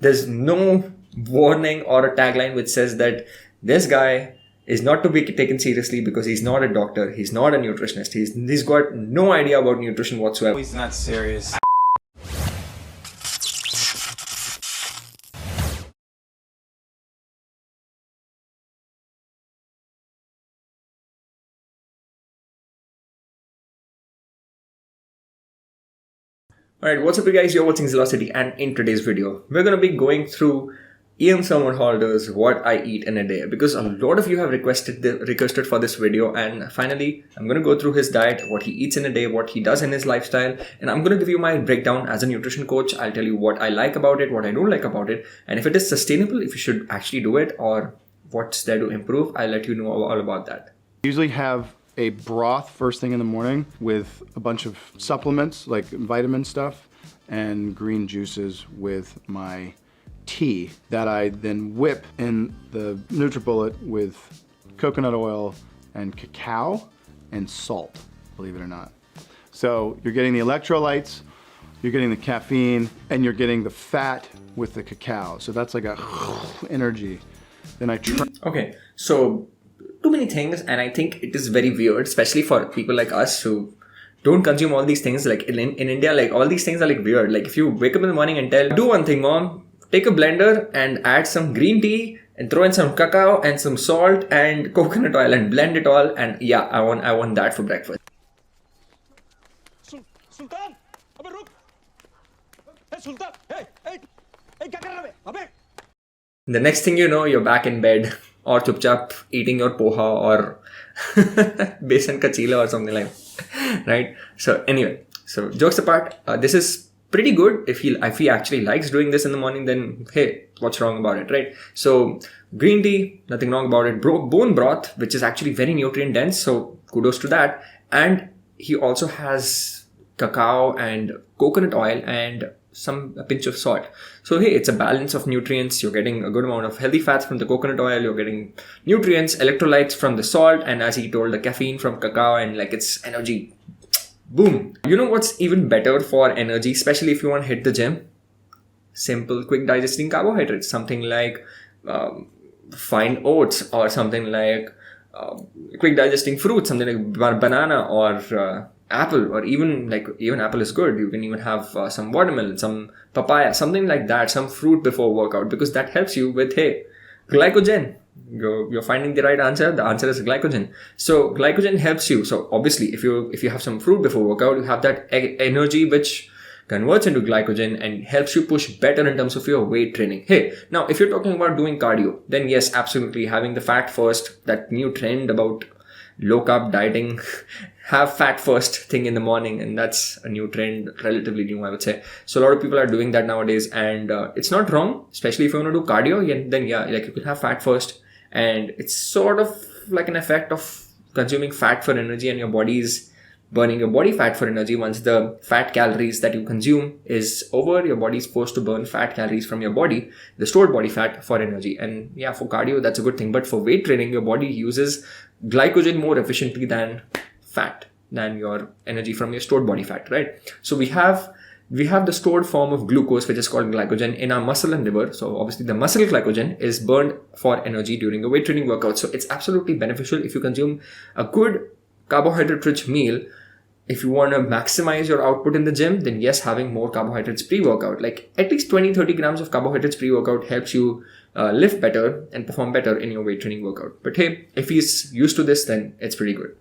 There's no warning or a tagline which says that this guy is not to be taken seriously because he's not a doctor, he's not a nutritionist, he's got no idea about nutrition whatsoever. He's not serious. Alright, what's up you guys, you're watching Zealocity, and in today's video, we're going to be going through Somerhalder's What I Eat in a Day, because a lot of you have requested for this video, and finally, I'm going to go through his diet, what he eats in a day, what he does in his lifestyle, and I'm going to give you my breakdown as a nutrition coach. I'll tell you what I like about it, what I don't like about it, and if it is sustainable, if you should actually do it, or what's there to improve, I'll let you know all about that. Usually have a broth first thing in the morning with a bunch of supplements like vitamin stuff and green juices with my tea that I then whip in the NutriBullet with coconut oil and cacao and salt, believe it or not. So you're getting the electrolytes, you're getting the caffeine, and you're getting the fat with the cacao. So that's like a energy. Then Okay, so too many things, and I think it is very weird, especially for people like us who don't consume all these things. Like in India, like all these things are like weird. Like if you wake up in the morning and tell, do one thing, mom, take a blender and add some green tea and throw in some cacao and some salt and coconut oil and blend it all, and yeah, I want that for breakfast. Sultan, अबे रुक. Hey Sultan, hey, क्या कर रहा है अबे? The next thing you know, you're back in bed or chupchap eating your poha or besan ka chila or something like that, right? So anyway, so jokes apart, this is pretty good. If he actually likes doing this in the morning, then hey, what's wrong about it, right? So green tea, nothing wrong about it. Bone broth, which is actually very nutrient dense, so kudos to that. And he also has cacao and coconut oil and a pinch of salt. So hey, it's a balance of nutrients. You're getting a good amount of healthy fats from the coconut oil, you're getting nutrients, electrolytes from the salt, and as he told, the caffeine from cacao, and like it's energy. Boom. You know what's even better for energy, especially if you want to hit the gym? Simple, quick digesting carbohydrates. Something like fine oats, or something like quick digesting fruits, something like banana or apple, or even apple is good. You can even have some watermelon, some papaya, something like that, some fruit before workout, because that helps you with, hey, glycogen. You're finding the right answer. The answer is glycogen. So glycogen helps you. So obviously, if you have some fruit before workout, you have that energy which converts into glycogen and helps you push better in terms of your weight training. Hey, now if you're talking about doing cardio, then yes, absolutely, having the fat first, that new trend about low carb dieting, have fat first thing in the morning, and that's a new trend, relatively new, I would say. So a lot of people are doing that nowadays, and it's not wrong, especially if you want to do cardio. Then yeah, like you can have fat first, and it's sort of like an effect of consuming fat for energy, and your body is burning your body fat for energy. Once the fat calories that you consume is over, your body is forced to burn fat calories from your body, the stored body fat, for energy. And yeah, for cardio, that's a good thing. But for weight training, your body uses glycogen more efficiently than fat, than your energy from your stored body fat, right? So we have the stored form of glucose, which is called glycogen, in our muscle and liver. So obviously the muscle glycogen is burned for energy during a weight training workout. So it's absolutely beneficial if you consume a good carbohydrate rich meal. If you want to maximize your output in the gym, then yes, having more carbohydrates pre-workout, like at least 20-30 grams of carbohydrates pre-workout, helps you lift better and perform better in your weight training workout. But hey, if he's used to this, then it's pretty good.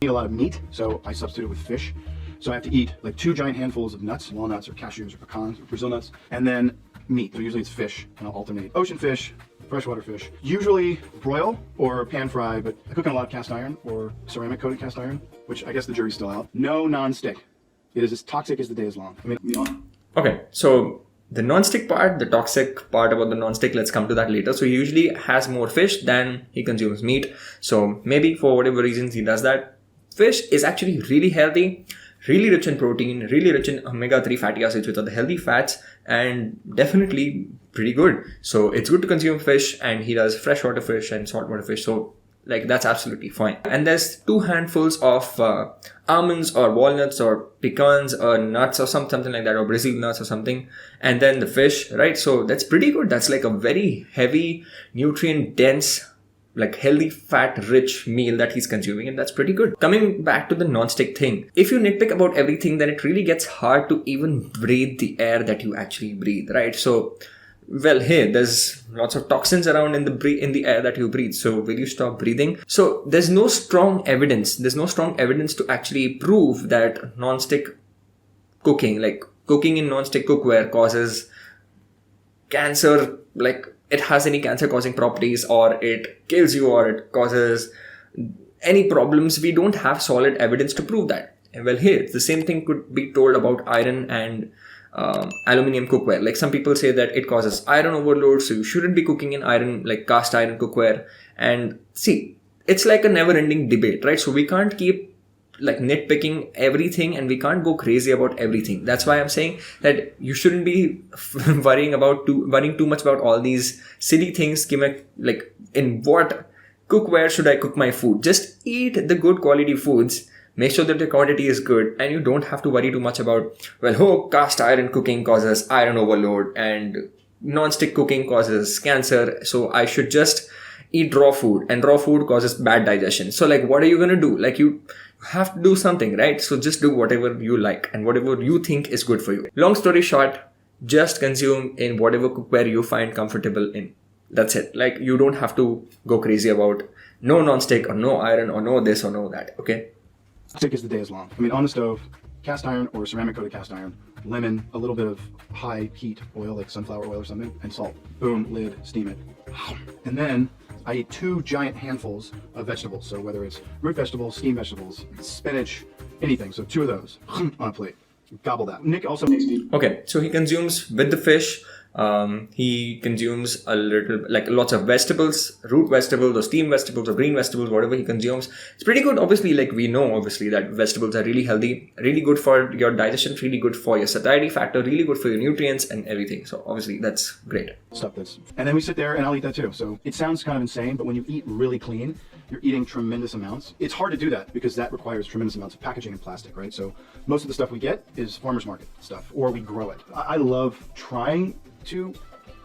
I eat a lot of meat, so I substitute it with fish. So I have to eat like 2 giant handfuls of nuts, walnuts or cashews or pecans or Brazil nuts, and then meat. So usually it's fish, and I'll alternate ocean fish, freshwater fish. Usually broil or pan fry, but I cook on a lot of cast iron or ceramic coated cast iron, which I guess the jury's still out. No non-stick. It is as toxic as the day is long. Okay, so the non-stick part, the toxic part about the non-stick, let's come to that later. So he usually has more fish than he consumes meat. So maybe for whatever reasons he does that. Fish is actually really healthy, really rich in protein, really rich in omega-3 fatty acids, which are the healthy fats, and definitely pretty good. So it's good to consume fish, and he does freshwater fish and saltwater fish. So Like that's absolutely fine. And there's 2 handfuls of almonds or walnuts or pecans or nuts or something like that, or Brazil nuts or something, and then the fish, right? So that's pretty good. That's like a very heavy, nutrient dense, like healthy, fat rich meal that he's consuming, and that's pretty good. Coming back to the non-stick thing, if you nitpick about everything, then it really gets hard to even breathe the air that you actually breathe, right? So well, hey, there's lots of toxins around in the air that you breathe. So will you stop breathing? So there's no strong evidence. There's no strong evidence to actually prove that non-stick cooking, like cooking in non-stick cookware, causes cancer, like it has any cancer causing properties, or it kills you, or it causes any problems. We don't have solid evidence to prove that. And well, here, the same thing could be told about iron and aluminium cookware. Like some people say that it causes iron overload, so you shouldn't be cooking in iron, like cast iron cookware. And see, it's like a never ending debate, right? So we can't keep like nitpicking everything, and we can't go crazy about everything. That's why I'm saying that you shouldn't be worrying too much about all these silly things. Like in what cookware should I cook my food? Just eat the good quality foods. Make sure that the quantity is good, and you don't have to worry too much about, well, cast iron cooking causes iron overload and non-stick cooking causes cancer, so I should just eat raw food, and raw food causes bad digestion. So like, what are you going to do? Like, you have to do something, right? So just do whatever you like and whatever you think is good for you. Long story short, just consume in whatever cookware you find comfortable in. That's it. Like, you don't have to go crazy about no non-stick or no iron or no this or no that, okay? Stick as the day is long. I mean, on the stove, cast iron or ceramic coated cast iron, lemon, a little bit of high heat oil like sunflower oil or something, and salt. Boom, lid, steam it. And then I eat 2 giant handfuls of vegetables. So whether it's root vegetables, steamed vegetables, spinach, anything. So 2 of those on a plate. Gobble that. Nick also makes me. Okay, so he consumes with the fish. He consumes a little, like lots of vegetables, root vegetables or steamed vegetables or green vegetables, whatever he consumes. It's pretty good. Obviously, like we know, obviously, that vegetables are really healthy, really good for your digestion, really good for your satiety factor, really good for your nutrients and everything. So obviously that's great. Stuff and then we sit there and I'll eat that too. So it sounds kind of insane, but when you eat really clean, you're eating tremendous amounts. It's hard to do that because that requires tremendous amounts of packaging and plastic, right? So most of the stuff we get is farmer's market stuff, or we grow it. I love trying to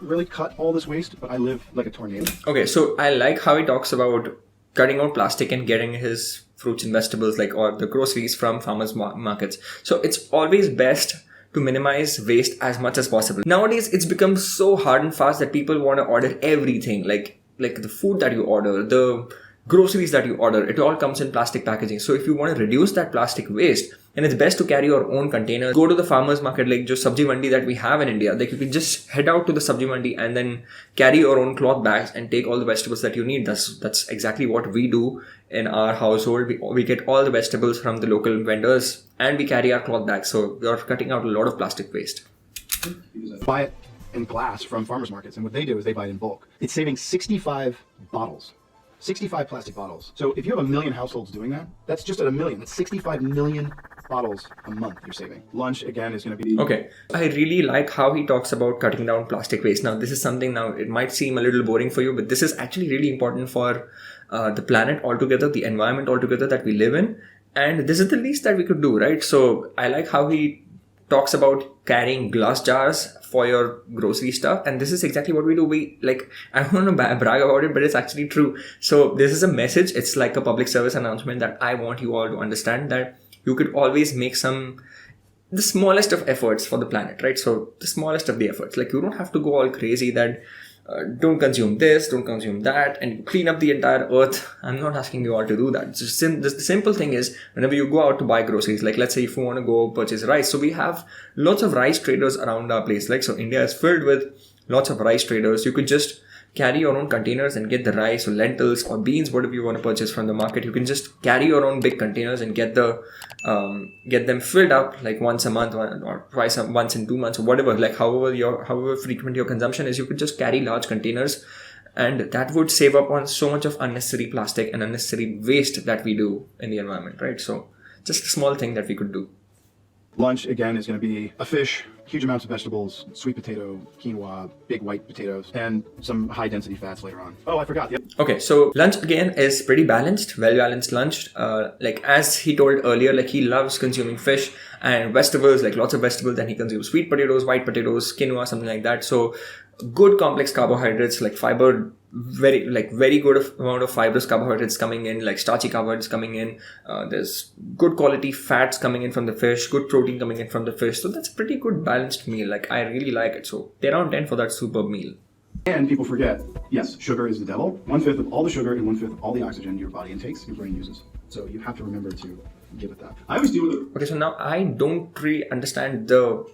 really cut all this waste, but I live like a tornado. Okay, so I like how he talks about cutting out plastic and getting his fruits and vegetables, like, or the groceries from farmers markets. So it's always best to minimize waste as much as possible. Nowadays, it's become so hard and fast that people want to order everything, like the food that you order, the groceries that you order, it all comes in plastic packaging. So if you want to reduce that plastic waste, then it's best to carry your own containers. Go to the farmer's market, like just sabji mandi that we have in India. Like you can just head out to the sabji mandi and then carry your own cloth bags and take all the vegetables that you need. That's exactly what we do in our household. We get all the vegetables from the local vendors and we carry our cloth bags. So you're cutting out a lot of plastic waste. Buy it in glass from farmers markets, and what they do is they buy it in bulk. It's saving 65 bottles. 65 plastic bottles. So if you have 1 million households doing that, that's just at 1 million. That's 65 million bottles a month you're saving. Lunch, again, is going to be... Okay. I really like how he talks about cutting down plastic waste. Now, this is something, now it might seem a little boring for you, but this is actually really important for the planet altogether, the environment altogether that we live in. And this is the least that we could do, right? So I like how he talks about carrying glass jars for your grocery stuff, and this is exactly what we do. We, like, I don't want to brag about it, but it's actually true. So this is a message. It's like a public service announcement that I want you all to understand, that you could always make the smallest of efforts for the planet, right? So the smallest of the efforts, like you don't have to go all crazy that don't consume this, don't consume that, and clean up the entire earth. I'm not asking you all to do that. Just the simple thing is, whenever you go out to buy groceries, like let's say if you want to go purchase rice, so we have lots of rice traders around our place. Like, so India is filled with lots of rice traders. You could just carry your own containers and get the rice or lentils or beans, whatever you want to purchase from the market. You can just carry your own big containers and get them filled up like once a month or once in 2 months or whatever, like however frequent your consumption is. You could just carry large containers, and that would save up on so much of unnecessary plastic and unnecessary waste that we do in the environment, right? So just a small thing that we could do. Lunch, again, is going to be a fish, huge amounts of vegetables, sweet potato, quinoa, big white potatoes, and some high density fats later on. Oh, I forgot. Yep. Okay, so lunch again is pretty balanced, well-balanced lunch. Like as he told earlier, like he loves consuming fish and vegetables, like lots of vegetables. Then he consumes sweet potatoes, white potatoes, quinoa, something like that. So good complex carbohydrates like fiber, very good amount of fibrous carbohydrates coming in, like starchy carbohydrates coming in. There's good quality fats coming in from the fish, good protein coming in from the fish. So that's a pretty good balanced meal. Like I really like it. So 10 out of 10 for that superb meal. And people forget, yes, sugar is the devil. 1/5 of all the sugar and 1/5 of all the oxygen your body intakes, your brain uses. So you have to remember to give it that. I always deal with it. Okay, so now I don't really understand the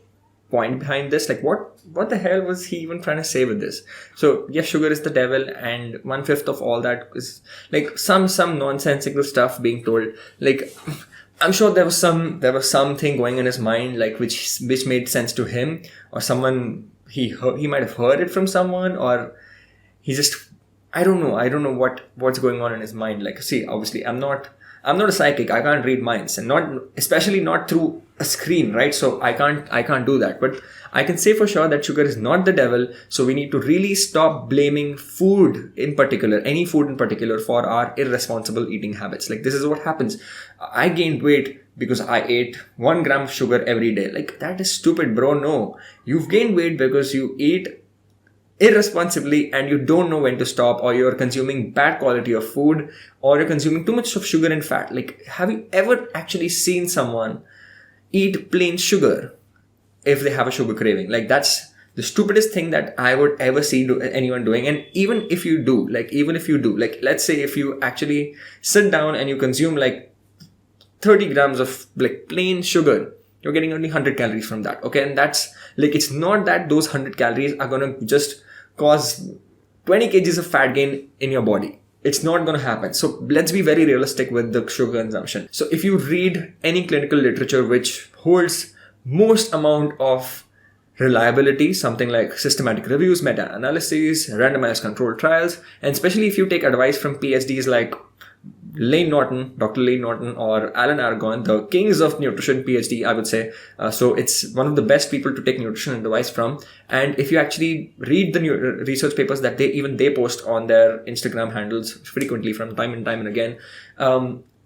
point behind this. Like what the hell was he even trying to say with this? So yes, sugar is the devil, and 1/5 of all that is like some nonsensical stuff being told. Like I'm sure there was something going in his mind, like which made sense to him or someone. He might have heard it from someone, or he just I don't know what's going on in his mind. Like, see, obviously I'm not a psychic. I can't read minds, and especially not through a screen, right? So I can't do that. But I can say for sure that sugar is not the devil. So we need to really stop blaming food in particular, any food in particular, for our irresponsible eating habits. Like this is what happens. I gained weight because I ate 1 gram of sugar every day. Like that is stupid, bro. No, you've gained weight because you eat irresponsibly and you don't know when to stop, or you're consuming bad quality of food, or you're consuming too much of sugar and fat. Like, have you ever actually seen someone eat plain sugar if they have a sugar craving? Like that's the stupidest thing that I would ever see anyone doing. And even if you do, like let's say if you actually sit down and you consume like 30 grams of like plain sugar, you're getting only 100 calories from that. Okay. And that's like, it's not that those 100 calories are going to just cause 20 kgs of fat gain in your body. It's not going to happen. So let's be very realistic with the sugar consumption. So if you read any clinical literature which holds most amount of reliability, something like systematic reviews, meta-analyses, randomized controlled trials, and especially if you take advice from PhDs like Dr. Lane Norton or Alan Aragon, the kings of nutrition PhD, I would say. So it's one of the best people to take nutrition advice from. And if you actually read the research papers that they post on their Instagram handles frequently from time and again,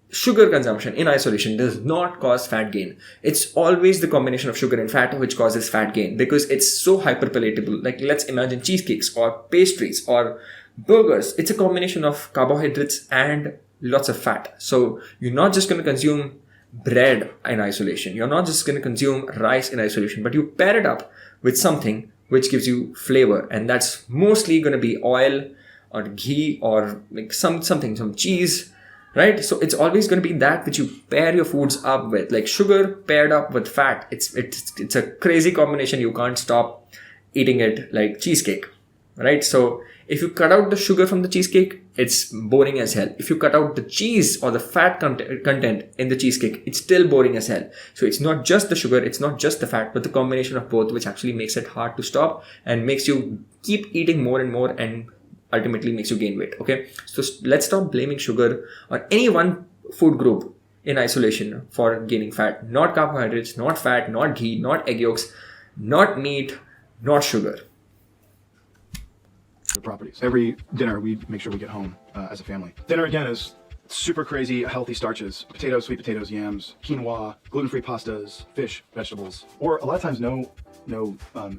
sugar consumption in isolation does not cause fat gain. It's always the combination of sugar and fat which causes fat gain, because it's so hyperpalatable. Like let's imagine cheesecakes or pastries or burgers. It's a combination of carbohydrates and lots of fat. So you're not just going to consume bread in isolation. You're not just going to consume rice in isolation, but you pair it up with something which gives you flavor. And that's mostly going to be oil or ghee or like some cheese, right? So it's always going to be that which you pair your foods up with, like sugar paired up with fat. It's a crazy combination. You can't stop eating it, like cheesecake, right? So if you cut out the sugar from the cheesecake, it's boring as hell. If you cut out the cheese or the fat content in the cheesecake, it's still boring as hell. So it's not just the sugar, it's not just the fat, but the combination of both, which actually makes it hard to stop and makes you keep eating more and more, and ultimately makes you gain weight. Okay, so let's stop blaming sugar or any one food group in isolation for gaining fat. Not carbohydrates, not fat, not ghee, not egg yolks, not meat, not sugar. The properties. Every dinner, we make sure we get home as a family. Dinner, again, is super crazy healthy starches: potatoes, sweet potatoes, yams, quinoa, gluten-free pastas, fish, vegetables, or a lot of times no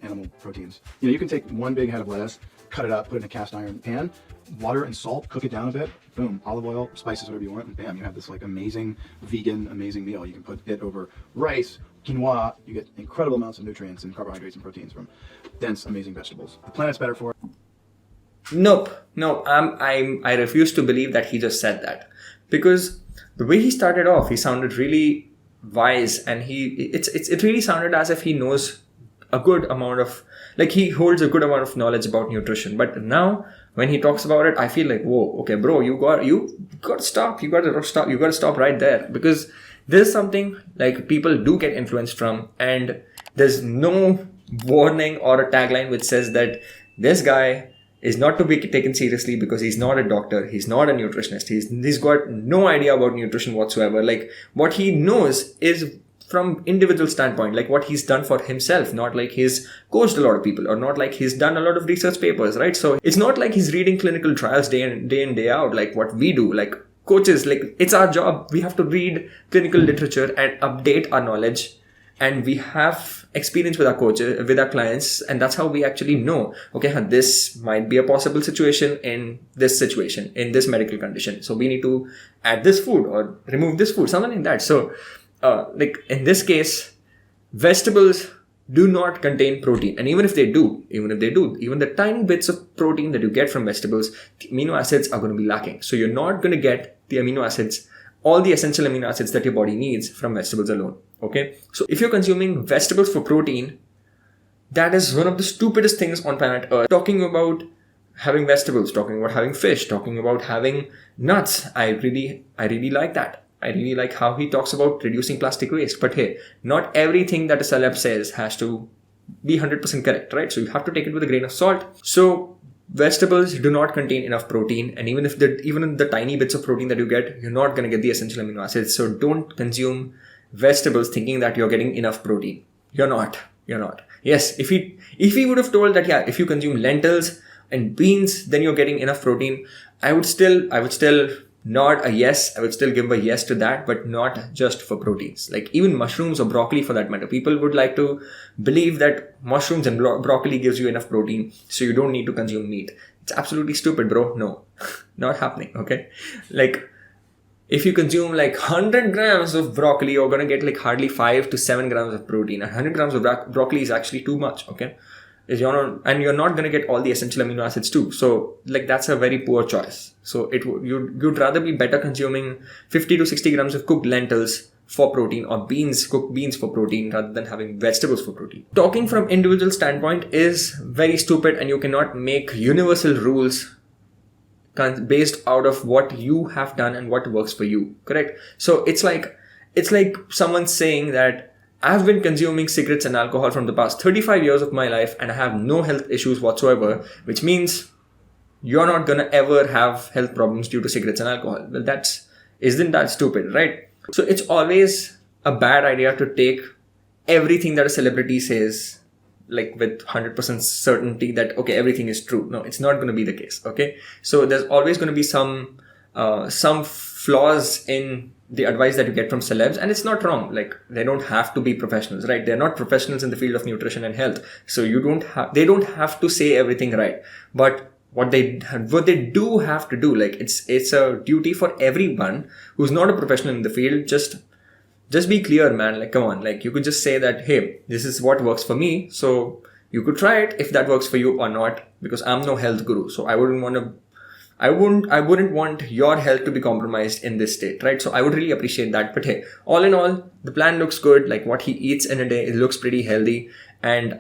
animal proteins. You know, you can take one big head of lettuce, cut it up, put it in a cast iron pan, water and salt, cook it down a bit, boom, olive oil, spices, whatever you want, and bam, you have this like amazing meal. You can put it over rice, quinoa. You get incredible amounts of nutrients and carbohydrates and proteins from dense, amazing vegetables. The planet's better for it. Nope. No, I refuse to believe that he just said that, because the way he started off, he sounded really wise, and it really sounded as if he knows a good amount of, like he holds a good amount of knowledge about nutrition. But now when he talks about it, I feel like, whoa, okay, bro, you got to stop. You got to stop right there, because there's something like people do get influenced from, and there's no warning or a tagline which says that this guy is not to be taken seriously because he's not a doctor, he's not a nutritionist, he's got no idea about nutrition whatsoever. Like what he knows is from individual standpoint, like what he's done for himself, not like he's coached a lot of people or not like he's done a lot of research papers, right? So it's not like he's reading clinical trials day in, day out, like what we do, like coaches, like it's our job. We have to read clinical literature and update our knowledge. And we have experience with our coaches, with our clients, and that's how we actually know, okay, this might be a possible situation, in this medical condition. So we need to add this food or remove this food, something like that. So, like in this case, vegetables do not contain protein. And even if they do, even the tiny bits of protein that you get from vegetables, the amino acids are going to be lacking. So you're not going to get the amino acids, all the essential amino acids that your body needs from vegetables alone. Okay, so if you're consuming vegetables for protein, that is one of the stupidest things on planet Earth. Talking about having vegetables, talking about having fish, talking about having nuts, I really like that. I really like how he talks about reducing plastic waste. But hey, not everything that a celeb says has to be 100% correct, right? So you have to take it with a grain of salt. So vegetables do not contain enough protein, and even in the tiny bits of protein that you get, you're not going to get the essential amino acids. So don't consume vegetables thinking that you're getting enough protein. You're not. Yes, if he would have told that, yeah, if you consume lentils and beans, then you're getting enough protein, I would still nod a yes. I would still give a yes to that, but not just for proteins. Like even mushrooms or broccoli for that matter. People would like to believe that mushrooms and broccoli gives you enough protein, so you don't need to consume meat. It's absolutely stupid, bro. No, not happening. Okay. Like if you consume like 100 grams of broccoli, you're going to get like hardly 5 to 7 grams of protein. And 100 grams of broccoli is actually too much. Okay. And you're not going to get all the essential amino acids too. So like that's a very poor choice. So you'd rather be better consuming 50 to 60 grams of cooked lentils for protein, or cooked beans for protein, rather than having vegetables for protein. Talking from individual standpoint is very stupid, and you cannot make universal rules based out of what you have done and what works for you. Correct? So it's like someone saying that I've been consuming cigarettes and alcohol from the past 35 years of my life and I have no health issues whatsoever, which means you're not gonna ever have health problems due to cigarettes and alcohol. Well, isn't that stupid, right? So it's always a bad idea to take everything that a celebrity says like with 100% certainty that, okay, everything is true. No, it's not going to be the case. Okay. So there's always going to be some flaws in the advice that you get from celebs, and it's not wrong. Like they don't have to be professionals, right? They're not professionals in the field of nutrition and health. So they don't have to say everything right. But what they do have to do, like it's a duty for everyone who's not a professional in the field. Just be clear, man. Like, come on. Like, you could just say that, hey, this is what works for me. So you could try it if that works for you or not, because I'm no health guru. So I wouldn't want your health to be compromised in this state, right? So I would really appreciate that. But hey, all in all, the plan looks good. Like what he eats in a day, it looks pretty healthy. And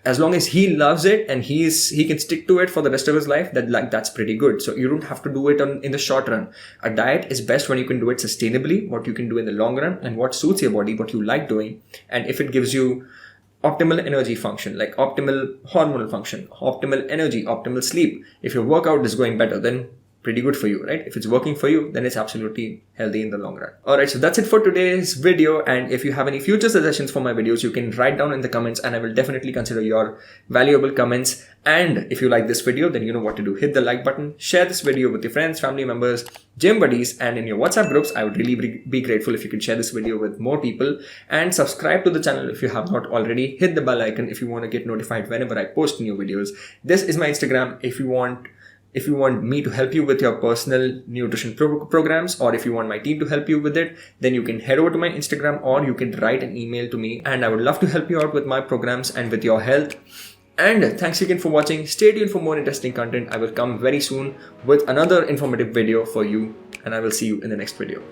as long as he loves it and he can stick to it for the rest of his life, that's pretty good. So you don't have to do it in the short run. A diet is best when you can do it sustainably, what you can do in the long run and what suits your body, what you like doing. And if it gives you optimal energy function, like optimal hormonal function, optimal energy, optimal sleep, if your workout is going better, then pretty good for you, right? If it's working for you, then it's absolutely healthy in the long run. Alright, so that's it for today's video. And if you have any future suggestions for my videos, you can write down in the comments and I will definitely consider your valuable comments. And if you like this video, then you know what to do. Hit the like button, share this video with your friends, family members, gym buddies, and in your WhatsApp groups. I would really be grateful if you could share this video with more people, and subscribe to the channel if you have not already. Hit the bell icon if you want to get notified whenever I post new videos. This is my Instagram. If you want me to help you with your personal nutrition programs, or if you want my team to help you with it, then you can head over to my Instagram, or you can write an email to me, and I would love to help you out with my programs and with your health. And thanks again for watching. Stay tuned for more interesting content. I will come very soon with another informative video for you, and I will see you in the next video.